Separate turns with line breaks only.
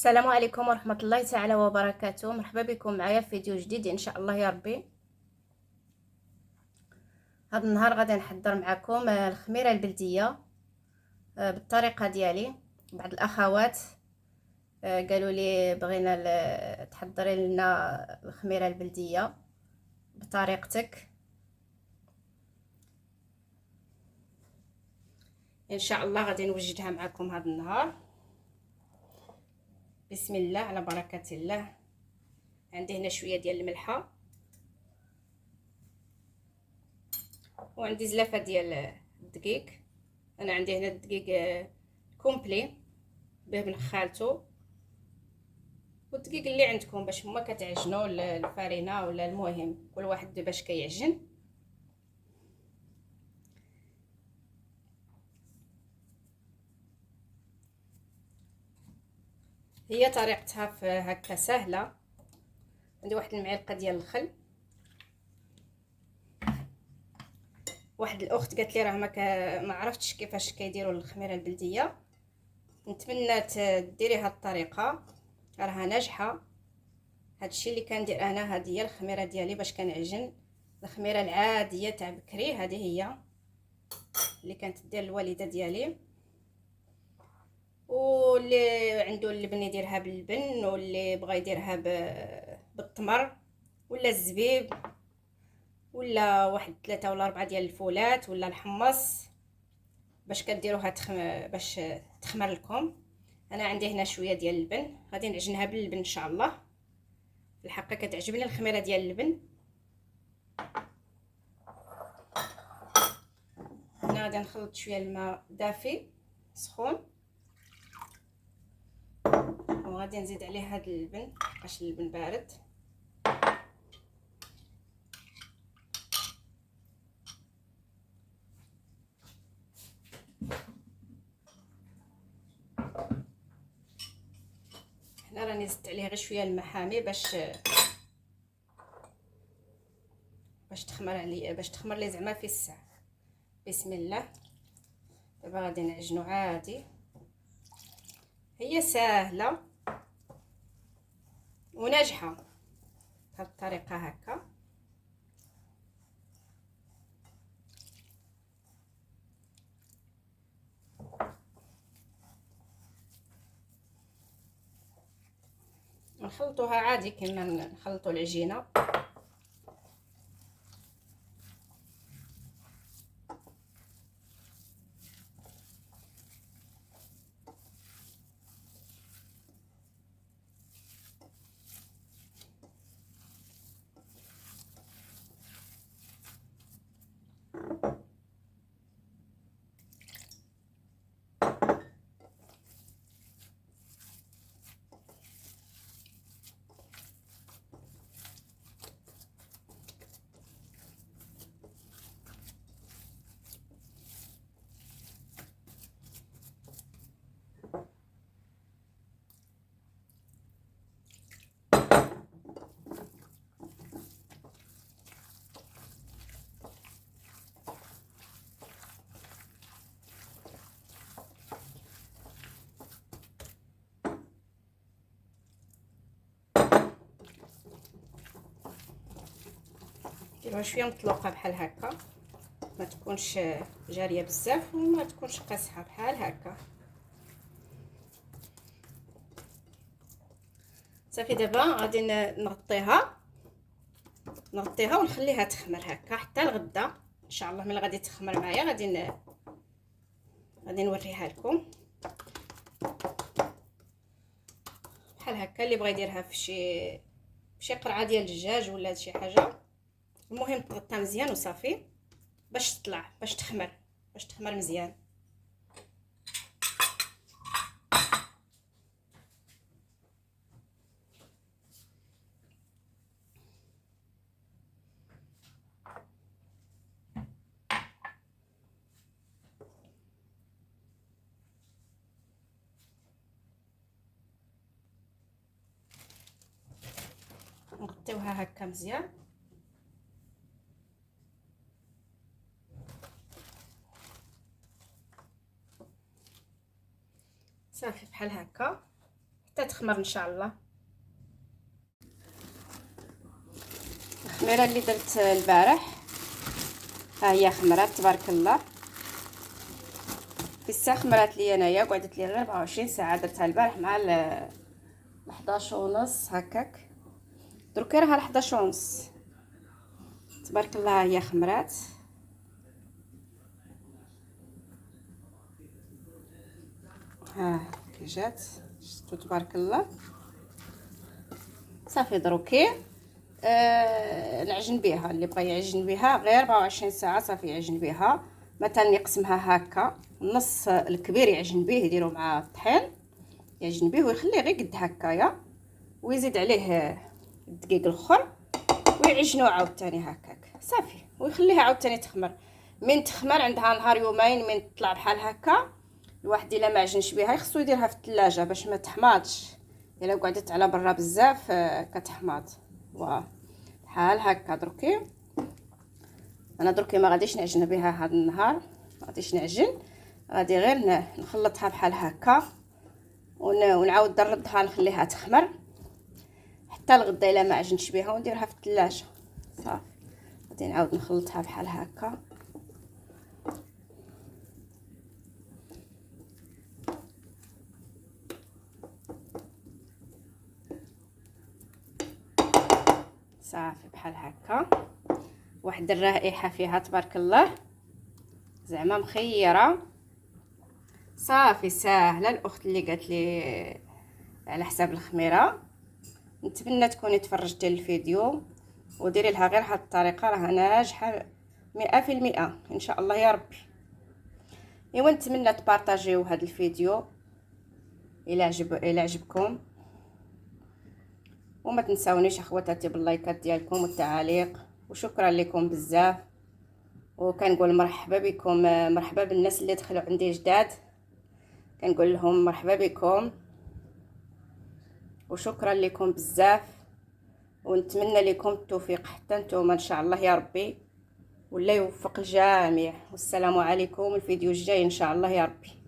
السلام عليكم ورحمة الله تعالى وبركاته. مرحبا بكم معايا في فيديو جديد ان شاء الله يا ربي. هذا النهار غادي نحضر معكم الخميره البلديه بالطريقه ديالي. بعض الاخوات قالوا لي بغينا تحضري لنا الخميره البلديه بطريقتك. ان شاء الله غادي نوجدها معكم هذا النهار. بسم الله على بركه الله. عندي هنا شويه ديال الملحه، وعندي زلافه ديال الدقيق. انا عندي هنا الدقيق كومبلي به من خالته، والدقيق اللي عندكم باش هما كتعجنوا الفارينه ولا المهم كل واحد باش كيعجن. هي طريقتها في هكا سهله. عندي واحد المعلقه ديال الخل. واحد الاخت قالت لي راه ما عرفتش كيفاش كيديروا الخميره البلديه. نتمنى ديري هاد الطريقه، راها ناجحه. هادشي اللي كندير انا، هذه هي الخميره ديالي باش كنعجن. الخميره العاديه تاع بكري هذه هي اللي كانت دير الوالده ديالي. واللي عنده اللبن يديرها باللبن، واللي بغى يديرها بالتمر ولا الزبيب، ولا واحد 3 ولا 4 ديال الفولات ولا الحمص باش كديروها باش تخمر لكم. انا عندي هنا شويه ديال اللبن، غادي نعجنها باللبن ان شاء الله. في الحقيقه كتعجبني الخميره ديال اللبن. هنا غادي نخلط شويه الماء دافي سخون، وغادي نزيد عليه هذا اللبن باش اللبن بارد. هنا راني زدت عليه غير شويه الماء حامي باش تخمر لي زعما في الساعه. بسم الله. دابا غادي نعجنو عادي. هي سهله وناجحه بهذه الطريقه هكا. نخلطوها عادي كما نخلطوا العجينه. ديروها شويه مطلوقه بحال هكا، ما تكونش جاريه بزاف وما تكونش قاصحه، بحال هكا صافي. دابا غادي نغطيها ونخليها تخمر هكا حتى الغدا ان شاء الله. ملي غادي تخمر معايا غادي نوريها لكم بحال هكا. اللي بغى يديرها في شي قرعه ديال الدجاج ولا شي حاجه، المهم تغطى مزيان وصافي باش تطلع باش تخمر مزيان. نغطيوها هكا مزيان. صافي بحال هكا حتى تخمر ان شاء الله. الخميره اللي درت البارح ها هي خمرات تبارك الله. في الساعه خمرات لي انايا، قعدت لي غير 24 ساعه. درتها البارح مع 11 ونص هكاك، درك راها 11 ونص تبارك الله. هي خمرات ها كي جات شفتوا تبارك الله. صافي دروكي نعجن بها. اللي بغى يعجن بها غير 24 ساعه صافي يعجن بها. مثلا يقسمها هكا، النص الكبير يعجن به يديروا مع الطحين، يعجن به ويخليه غير قد هكايا، ويزيد عليه الدقيق الاخر ويعجنوا عاوتاني هكاك صافي، ويخليها عاوتاني تخمر. من تخمر عندها نهار يومين من تطلع بحال هكا. الواحد الا ما عجنش بها يخصو يديرها في الثلاجه باش ما تحماضش. الا قعدت على برا بزاف كتحماض. بحال هكا دروكي. انا دروكي ما غاديش نعجن بها هذا النهار، ما غاديش نعجن، غادي غير نخلطها بحال هكا ونعاود نردها نخليها تخمر حتى الغدا الا ما عجنتش بها، ونديرها في الثلاجه صافي. غادي نعاود نخلطها بحال هكا. صافي بحال هكا. واحد الرائحه فيها تبارك الله، زعما مخيره. صافي ساهله. الاخت اللي قالت لي على حساب الخميره، نتمنى تكوني تفرجتي الفيديو وديري لها غير هاد الطريقه، راها ناجحه 100% ان شاء الله يا ربي. ايوا نتمنى تبارطاجيو هذا الفيديو الى عجبكم، وما تنساونيش اخواتاتي باللايكات ديالكم والتعاليق. وشكرا لكم بزاف، وكنقول مرحبا بكم، مرحبا بالناس اللي دخلوا عندي جداد، كنقول لهم مرحبا بكم وشكرا لكم بزاف. ونتمنى لكم التوفيق حتى نتوما ان شاء الله يا ربي، ولا يوفق الجميع. والسلام عليكم. الفيديو الجاي ان شاء الله يا ربي.